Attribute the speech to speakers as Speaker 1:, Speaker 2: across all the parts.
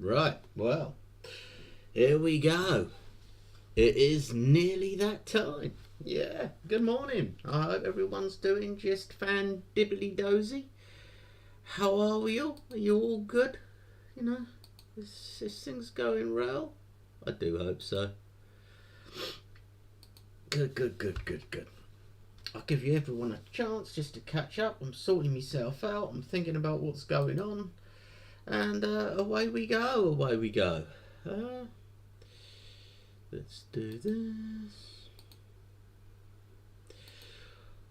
Speaker 1: Right, well, here we go. It is nearly that time. Yeah, good morning. I hope everyone's doing just fan-dibbly-dozy. How are we all? Are you all good? You know, this thing's going well? I do hope so. Good. I'll give you everyone a chance just to catch up. I'm sorting myself out. I'm thinking about what's going on. And away we go. Let's do this.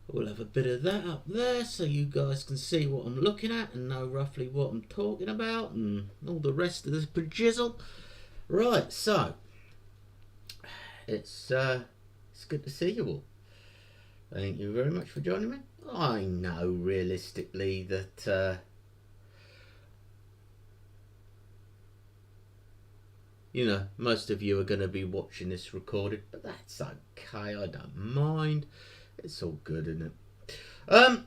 Speaker 1: We'll have a bit of that up there so you guys can see what I'm looking at and know roughly what I'm talking about and all the rest of this pajizzle. Right, so it's good to see you all. Thank you very much for joining me. I know realistically that you know, most of you are going to be watching this recorded, but that's okay. I don't mind. It's all good, isn't it?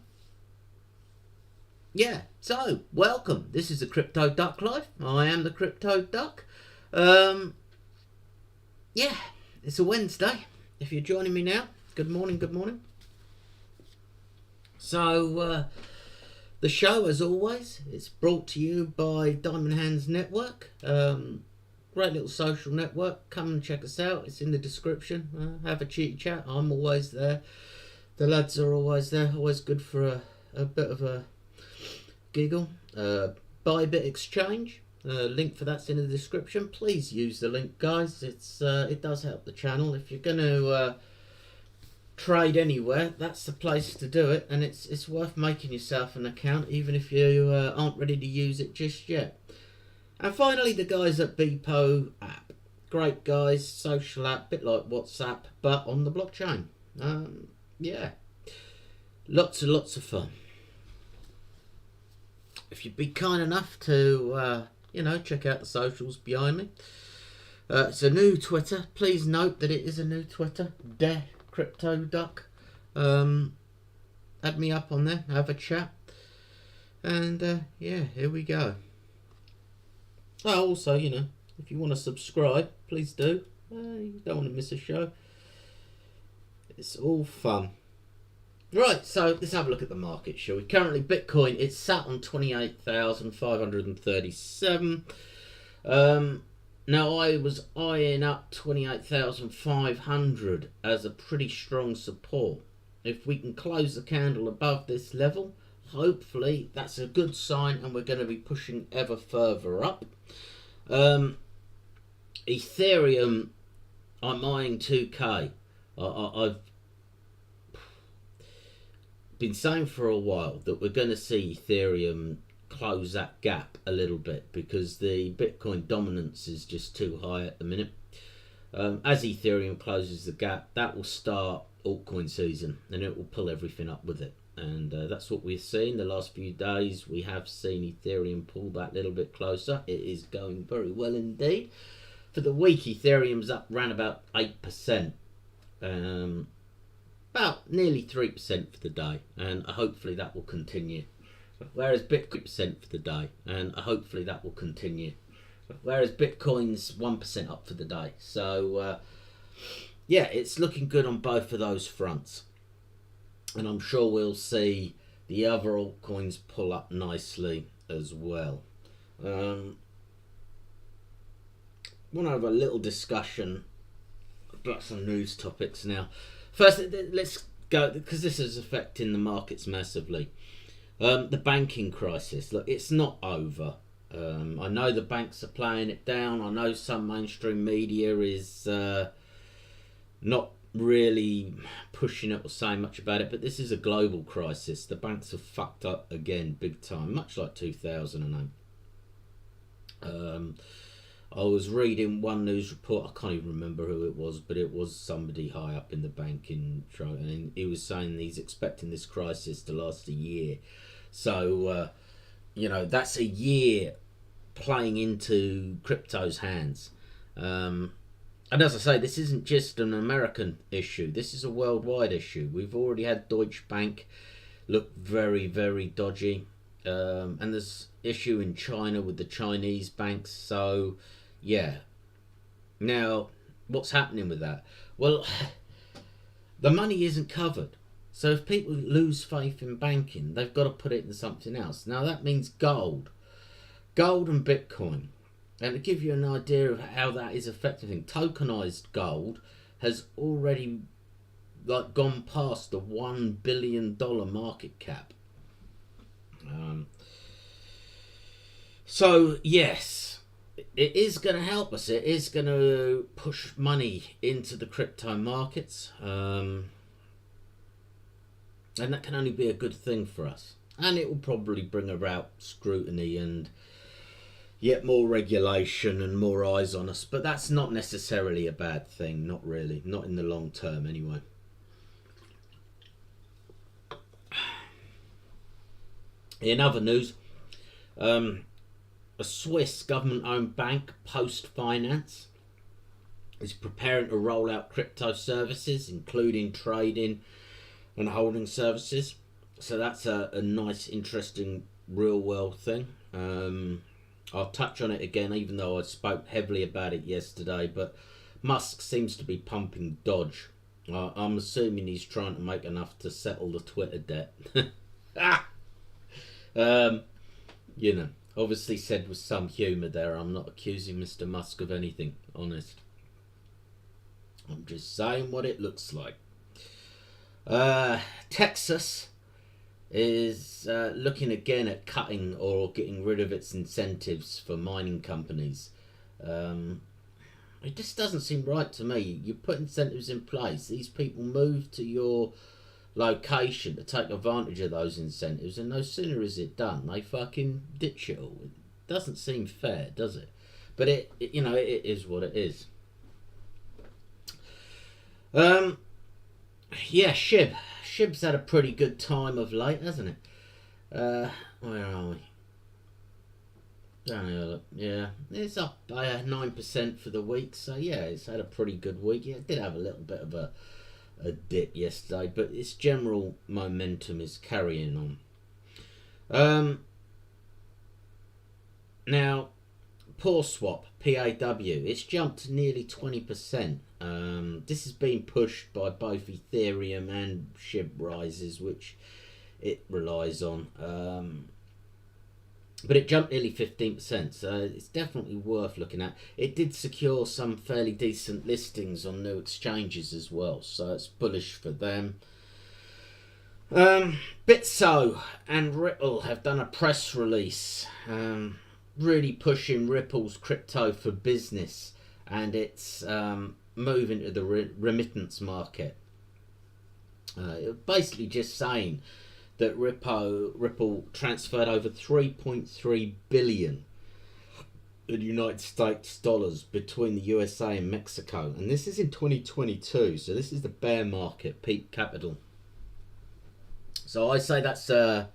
Speaker 1: Yeah, so welcome. This is the Crypto Duck Life. I am the Crypto Duck. Yeah, it's a Wednesday. If you're joining me now, good morning. So, the show, as always, it's brought to you by Diamond Hands Network. Great little social network. Come and check us out. It's in the description. Have a cheeky chat. I'm always there. The lads are always there. Always good for a bit of a giggle. BYBIT exchange. Link for that's in the description. Please use the link, guys. It does help the channel. If you're going to trade anywhere, that's the place to do it. And it's worth making yourself an account, even if you aren't ready to use it just yet. And finally, the guys at BYBIT app. Great guys, social app, bit like WhatsApp, but on the blockchain. Yeah, lots of fun. If you'd be kind enough to, you know, check out the socials behind me. It's a new Twitter. Please note that it is a new Twitter. Crypto Duck. Add me up on there. Have a chat. And yeah, here we go. Oh, also, you know, if you want to subscribe, please do. You don't want to miss a show. It's all fun. Right, so let's have a look at the market, shall we? Currently, Bitcoin, it's sat on 28,537. Now, I was eyeing up 28,500 as a pretty strong support. If we can close the candle above this level, hopefully that's a good sign and we're going to be pushing ever further up. Ethereum, I'm eyeing 2k. I've been saying for a while that we're going to see Ethereum close that gap a little bit because the Bitcoin dominance is just too high at the minute. As Ethereum closes the gap, that will start altcoin season and it will pull everything up with it. And that's what we've seen the last few days. We have seen Ethereum pull that little bit closer. It is going very well indeed. For the week, Ethereum's up around about 8%. About nearly 3% for the day. And hopefully that will continue. Whereas Bitcoin for the day. And hopefully that will continue. Whereas Bitcoin's 1% up for the day. So, yeah, it's looking good on both of those fronts. And I'm sure we'll see the other altcoins pull up nicely as well. Want to have a little discussion about some news topics now. First, let's go, because this is affecting the markets massively. The banking crisis. Look, it's not over. I know the banks are playing it down. I know some mainstream media is not really pushing it or saying much about it, but this is a global crisis. The banks have fucked up again big time, much like 2008. I was reading one news report, I can't even remember who it was, but it was somebody high up in the banking, and he was saying he's expecting this crisis to last a year. So you know, that's a year playing into crypto's hands. And as I say, this isn't just an American issue. This is a worldwide issue. We've already had Deutsche Bank look very, very dodgy. And there's issue in China with the Chinese banks. So, yeah. Now, what's happening with that? Well, the money isn't covered. So if people lose faith in banking, they've got to put it in something else. Now that means gold and Bitcoin. And to give you an idea of how that is affecting, tokenized gold has already gone past the $1 billion market cap. So yes, it is going to help us. It is going to push money into the crypto markets, and that can only be a good thing for us. And it will probably bring about scrutiny and yet more regulation and more eyes on us. But that's not necessarily a bad thing. Not really. Not in the long term, anyway. In other news, a Swiss government-owned bank, Post Finance, is preparing to roll out crypto services, including trading and holding services. So that's a nice, interesting, real-world thing. I'll touch on it again, even though I spoke heavily about it yesterday. But Musk seems to be pumping Dodge. I'm assuming he's trying to make enough to settle the Twitter debt. You know, obviously said with some humour there. I'm not accusing Mr. Musk of anything, honest. I'm just saying what it looks like. Texas is looking again at cutting or getting rid of its incentives for mining companies. It just doesn't seem right to me. You put incentives in place, these people move to your location to take advantage of those incentives, and no sooner is it done, they fucking ditch it all. It doesn't seem fair, does it? But it you know, it is what it is. Yeah, Shib's had a pretty good time of late, hasn't it? Where are we? Down here, look. Yeah, it's up by 9% for the week. So yeah, it's had a pretty good week. Yeah, it did have a little bit of a dip yesterday, but its general momentum is carrying on. Now, PawSwap, PAW, it's jumped to nearly 20%. This has been pushed by both Ethereum and SHIB rises, which it relies on. But it jumped nearly 15%, so it's definitely worth looking at. It did secure some fairly decent listings on new exchanges as well, so it's bullish for them. Bitso and Ripple have done a press release, really pushing Ripple's crypto for business and its move into the remittance market. Basically just saying that Ripple transferred over 3.3 billion in United States dollars between the USA and Mexico, and this is in 2022, so this is the bear market, peak capital. So I say that's yeah,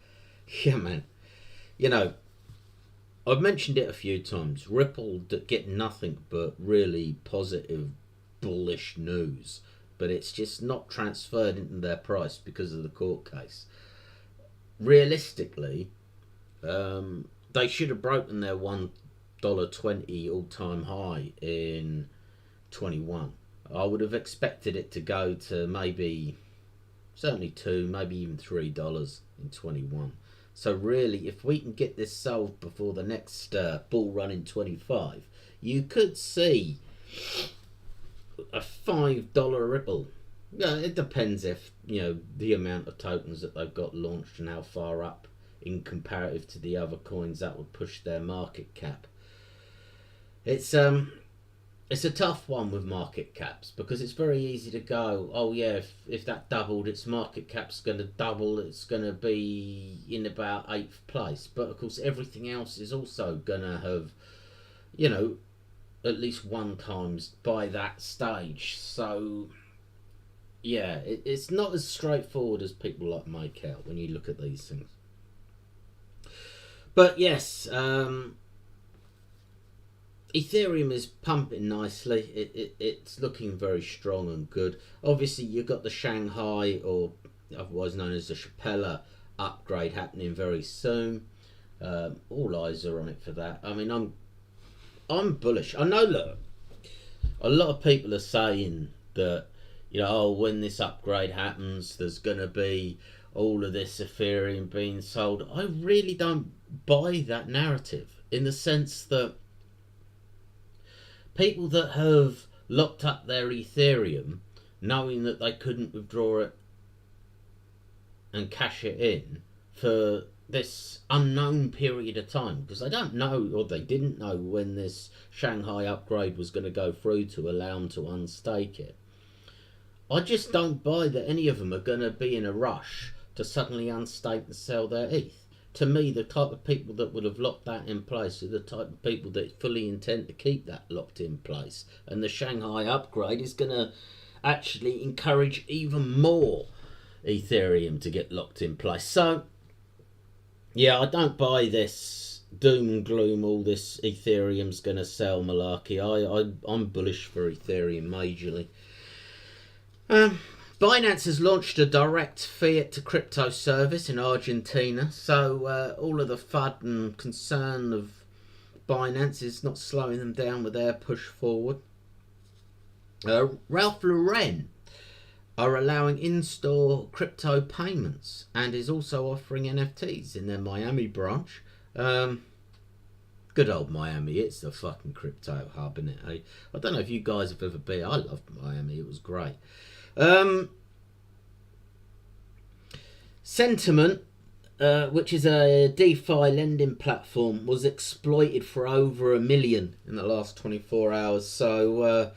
Speaker 1: man, you know, I've mentioned it a few times. Ripple get nothing but really positive, bullish news, but it's just not transferred into their price because of the court case. Realistically, they should have broken their $1.20 all-time high in 21. I would have expected it to go to maybe certainly $2, maybe even $3 in 21. So really, if we can get this solved before the next bull run in 25, you could see a $5 Ripple. Yeah, it depends if, you know, the amount of tokens that they've got launched and how far up in comparative to the other coins that would push their market cap. It's a tough one with market caps because it's very easy to go, oh yeah, if that doubled, its market cap's going to double, it's going to be in about 8th place. But of course everything else is also going to have, you know, at least 1 times by that stage. So yeah, it's not as straightforward as people like make out when you look at these things. But yes, Ethereum is pumping nicely. It's looking very strong and good. Obviously, you've got the Shanghai, or otherwise known as the Shapella, upgrade happening very soon. All eyes are on it for that. I mean, I'm bullish. I know, look, a lot of people are saying that, you know, oh, when this upgrade happens, there's going to be all of this Ethereum being sold. I really don't buy that narrative, in the sense that people that have locked up their Ethereum knowing that they couldn't withdraw it and cash it in for this unknown period of time, because they don't know, or they didn't know, when this Shanghai upgrade was going to go through to allow them to unstake it. I just don't buy that any of them are going to be in a rush to suddenly unstake and sell their ETH. To me, the type of people that would have locked that in place are the type of people that fully intend to keep that locked in place. And the Shanghai upgrade is going to actually encourage even more Ethereum to get locked in place. So, yeah, I don't buy this doom and gloom, all this Ethereum's going to sell malarkey. I'm bullish for Ethereum majorly. Binance has launched a direct fiat to crypto service in Argentina, so all of the FUD and concern of Binance is not slowing them down with their push forward. Ralph Lauren are allowing in-store crypto payments and is also offering NFTs in their Miami branch. Good old Miami, it's the fucking crypto hub, isn't it? Eh? I don't know if you guys have ever been. I loved Miami, it was great. Sentiment, which is a DeFi lending platform, was exploited for over $1 million in the last 24 hours. So,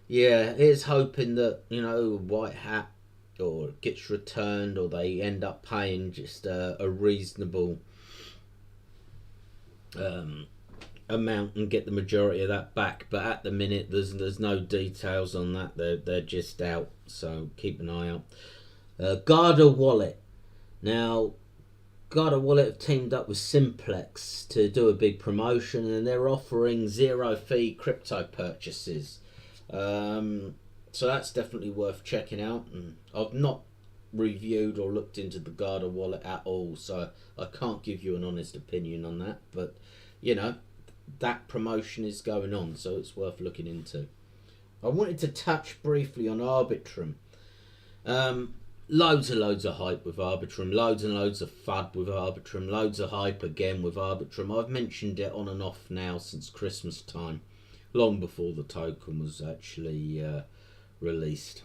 Speaker 1: yeah, here's hoping that, you know, white hat or gets returned, or they end up paying just a reasonable amount and get the majority of that back. But at the minute, there's no details on that. They're just out, so keep an eye out. Garda Wallet. Now, Garda Wallet have teamed up with Simplex to do a big promotion, and they're offering zero fee crypto purchases. So that's definitely worth checking out. And I've not reviewed or looked into the Garda Wallet at all, so I can't give you an honest opinion on that. But, you know, that promotion is going on, so it's worth looking into. I wanted to touch briefly on Arbitrum. Loads of hype with Arbitrum, loads and loads of FUD with Arbitrum, loads of hype again with Arbitrum. I've mentioned it on and off now since Christmas time, long before the token was actually released.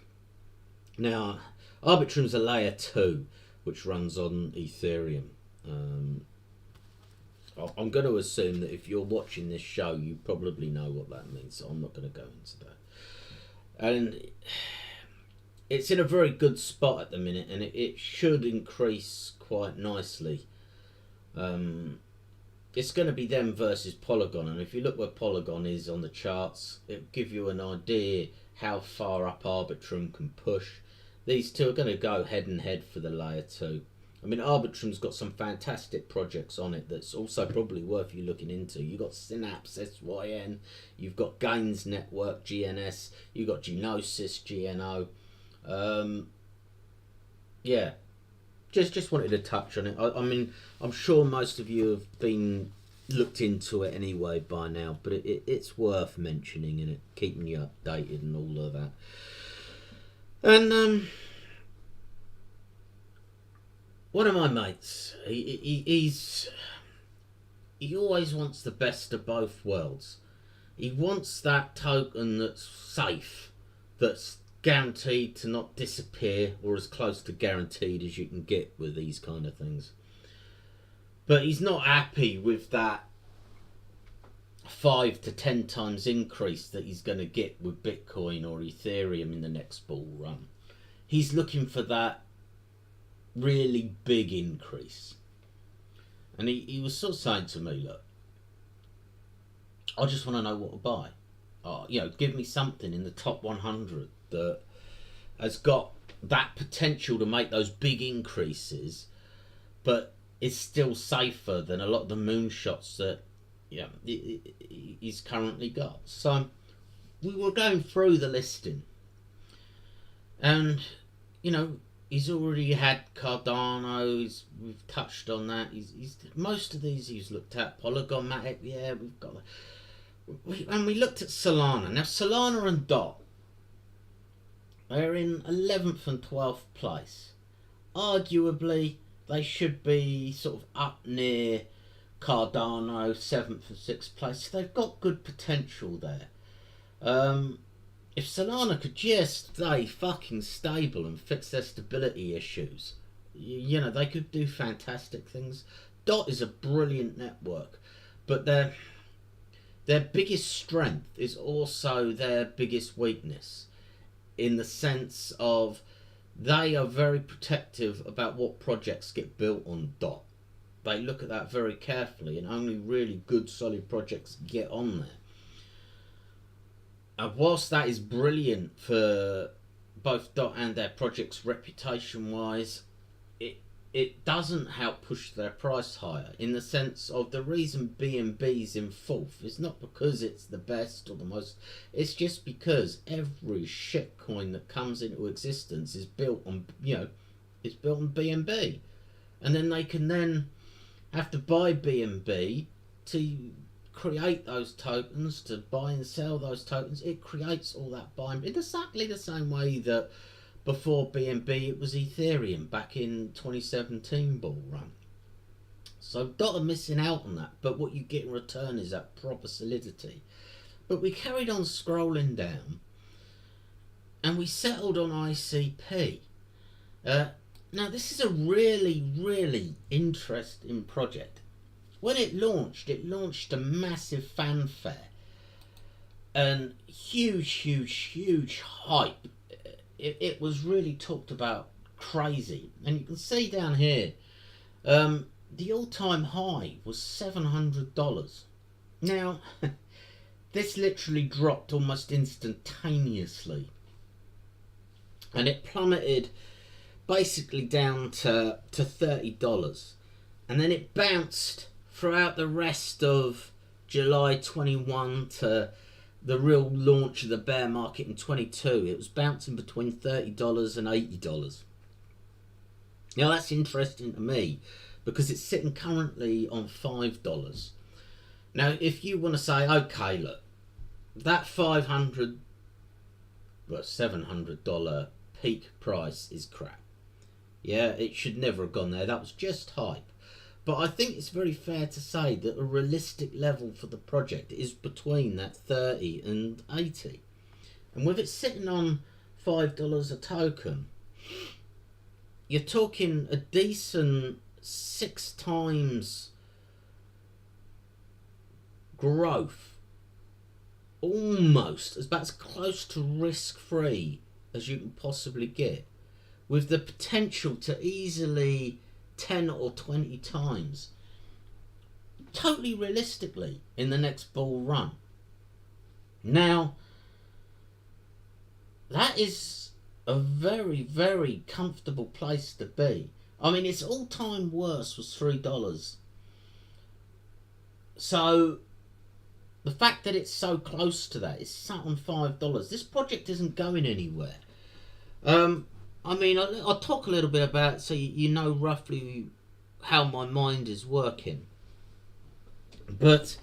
Speaker 1: Now, Arbitrum's a layer 2, which runs on Ethereum. I'm going to assume that if you're watching this show, you probably know what that means, so I'm not going to go into that. And it's in a very good spot at the minute, and it should increase quite nicely. It's going to be them versus Polygon, and if you look where Polygon is on the charts, it'll give you an idea how far up Arbitrum can push. These two are going to go head and head for the layer 2. I mean, Arbitrum's got some fantastic projects on it that's also probably worth you looking into. You've got Synapse, SYN, you've got Gains Network, GNS, you've got Genosis, GNO. Yeah, just wanted to touch on it. I mean, I'm sure most of you have been looked into it anyway by now, but it's worth mentioning, and it keeping you updated and all of that. And one of my mates, he always wants the best of both worlds. He wants that token that's safe, that's guaranteed to not disappear, or as close to guaranteed as you can get with these kind of things. But he's not happy with that 5 to 10 times increase that he's going to get with Bitcoin or Ethereum in the next bull run. He's looking for that really big increase. And he was sort of saying to me, look, I just want to know what to buy. You know, give me something in the top 100 that has got that potential to make those big increases, but is still safer than a lot of the moonshots that he's currently got. So we were going through the listing, and you know, He's already had Cardano. We've touched on that. Most of these he's looked at. Polygonmatic, yeah, we've got. And we looked at Solana. Now Solana and DOT, they're in 11th and 12th place. Arguably, they should be sort of up near Cardano, 7th and 6th place. They've got good potential there. If Solana could just stay fucking stable and fix their stability issues, you know, they could do fantastic things. DOT is a brilliant network, but their biggest strength is also their biggest weakness, in the sense of they are very protective about what projects get built on DOT. They look at that very carefully, and only really good solid projects get on there. And whilst that is brilliant for both DOT and their projects reputation wise, it doesn't help push their price higher, in the sense of the reason BNB's in fourth is not because it's the best or the most, it's just because every shitcoin that comes into existence is built on, it's built on BNB, and then they can then have to buy BNB to create those tokens, to buy and sell those tokens. It creates all that buying in exactly the same way that before BNB it was Ethereum back in 2017 bull run. So DOT are missing out on that, but what you get in return is that proper solidity. But we carried on scrolling down and we settled on ICP. Now this is a really, really interesting project. When it launched a massive fanfare and huge hype. It was really talked about crazy. And you can see down here, the all-time high was $700. Now, this literally dropped almost instantaneously. And it plummeted basically down to $30. And then it bounced throughout the rest of July 21 to the real launch of the bear market in 22. It was bouncing between $30 and $80. Now that's interesting to me because it's sitting currently on $5. Now if you want to say, okay, look, that $700 peak price is crap. Yeah, it should never have gone there. That was just hype. But I think it's very fair to say that a realistic level for the project is between that 30 and 80. And with it sitting on $5 a token, you're talking a decent 6 times growth. Almost about as close to risk-free as you can possibly get, with the potential to easily 10 or 20 times, totally realistically, in the next bull run. Now, that is a very, very comfortable place to be. I mean, its all-time worst was $3. So, the fact that it's so close to that, it's sat on $5. This project isn't going anywhere. I mean, I'll talk a little bit about it so you know roughly how my mind is working. But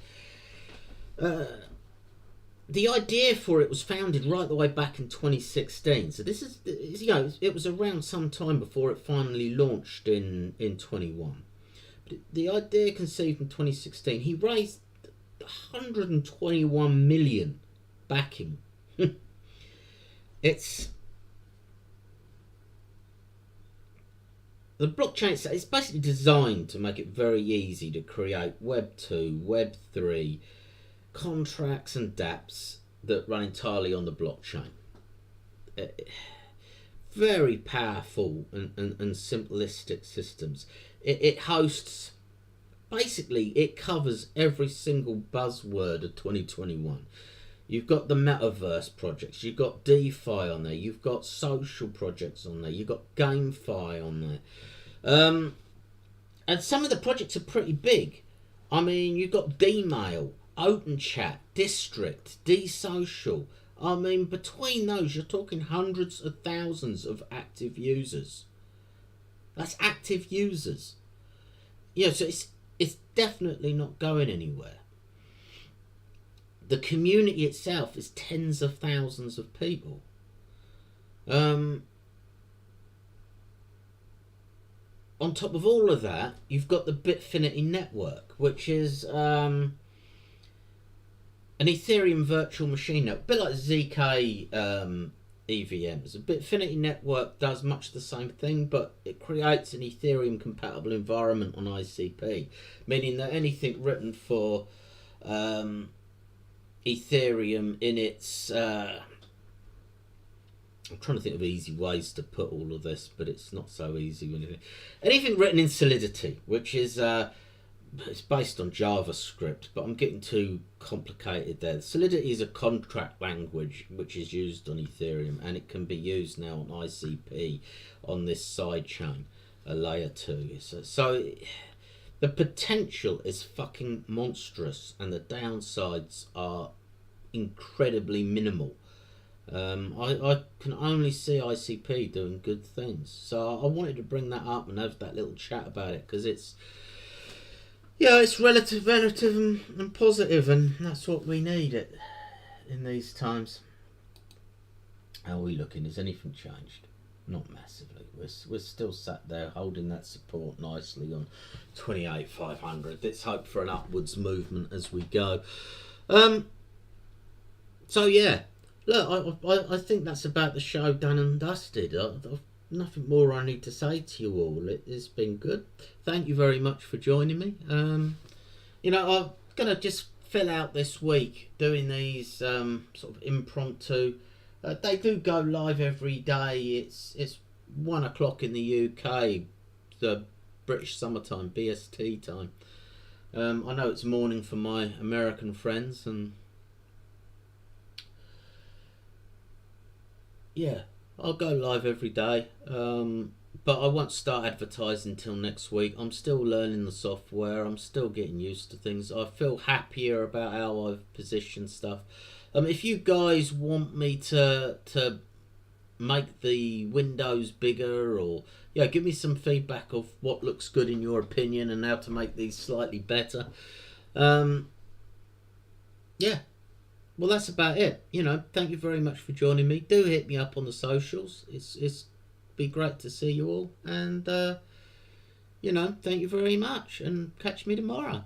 Speaker 1: the idea for it was founded right the way back in 2016. So this is, it was around some time before it finally launched in 21. But the idea conceived in 2016. He raised 121 million backing. The blockchain is basically designed to make it very easy to create Web 2, Web 3 contracts and dApps that run entirely on the blockchain. Very powerful and simplistic systems. It hosts, basically it covers every single buzzword of 2021. You've got the metaverse projects, you've got DeFi on there, you've got social projects on there, you've got GameFi on there. And some of the projects are pretty big. I mean, you've got Dmail, OpenChat, District, DSocial. I mean, between those, you're talking hundreds of thousands of active users. That's active users. Yeah, so it's definitely not going anywhere. The community itself is tens of thousands of people. On top of all of that, you've got the Bitfinity network, which is an Ethereum virtual machine network, a bit like ZK EVMs. The Bitfinity network does much the same thing, but it creates an Ethereum compatible environment on ICP, meaning that anything written for Ethereum in its I'm trying to think of easy ways to put all of this, but it's not so easy. Anything written in Solidity, which is it's based on JavaScript, but I'm getting too complicated there. Solidity is a contract language which is used on Ethereum, and it can be used now on ICP on this side chain, a layer 2. So the potential is fucking monstrous, and the downsides are incredibly minimal. I can only see ICP doing good things, so I wanted to bring that up and have that little chat about it, because it's relative and positive, and that's what we need it in these times. How are we looking? Has anything changed? Not massively. We're still sat there holding that support nicely on 28,500. Let's hope for an upwards movement as we go. So yeah, look, I think that's about the show done and dusted. I've nothing more I need to say to you all. It's been good. Thank you very much for joining me. I'm gonna just fill out this week doing these sort of impromptu. They do go live every day. It's 1 o'clock in the UK, the British summertime, BST time. I know it's morning for my American friends, and yeah, I'll go live every day, but I won't start advertising till next week. I'm still learning the software. I'm still getting used to things. I feel happier about how I've positioned stuff. If you guys want me to make the windows bigger, or give me some feedback of what looks good in your opinion and how to make these slightly better. Well, that's about it. Thank you very much for joining me. Do hit me up on the socials. It's be great to see you all, and thank you very much, and catch me tomorrow.